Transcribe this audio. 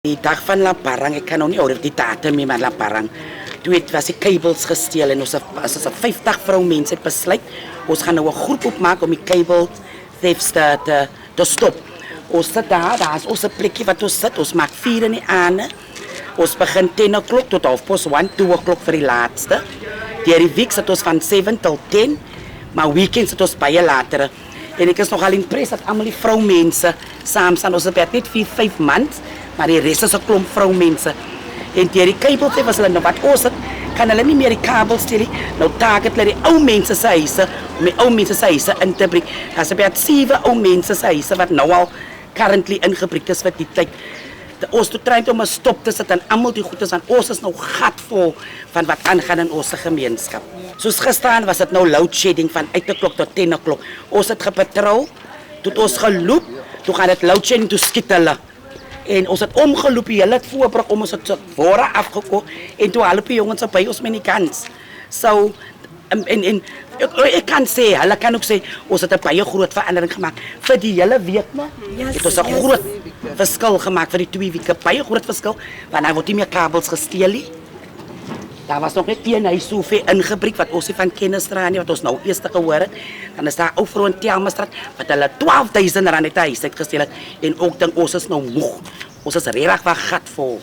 Die dag van Laparang, ek kan nou nie oor die datum nie, maar Laparang. Toe was die kabels gesteel en ons as 50 vroumense het besluit, ons gaan nou 'n groep opmaak om die kabel thefts te stop. Ons sit daar is ons 'n plekkie wat ons sit, ons maak 4 in die aande. Ons begin 10 o'clock tot 2 o'clock vir die laatste. Die week sit ons van 7 tot 10, maar weekends sit ons baie later. En ek is nogal impressed dat almal die vroumense saam staan. Ons het net 4-5 mans, maar die res is 'n klomp vroumense. En die kabel was hulle nou wat ons het, kan hulle nie meer die kabels steel nie. Nou target hulle die ou mense se huise om die ou mense se huise in te breek. Daar's baie 7 ou mense se huise wat nou al currently ingebreek is vir die tyd. Ons toe try om 'n stop te sit aan almal die goedes aan ons is nou gatvol van wat aangaan in ons gemeenskap. Soos gisteraan was dit nou load shedding van 8 o'clock tot 10 o'clock. Ons het gepatrol, toe ons geloop, toe gaan dit load shedding toe skiet hulle. En ons het omgeloop, hulle het voorbrug om ons het vore afgekoop en toe help die jongens op by ons met die kans. So en ek kan sê, hulle kan ook sê ons het 'n baie groot verandering gemaak vir die hele week, né? Dit was 'n groot verskil gemaak vir die 2 weke, baie groot verskil, want daar word nie meer kabels gesteel nie. Daar was nog net een huis soveel ingebreek wat ons nie van kennis dra nie, wat ons nou eers gehoor het. Dan is daar ou vrou in Telmastraat wat hulle R12,000 het 'n huis uitgesteel het en ook dink ons is nou moeg. Ons is regtig wat gatvol.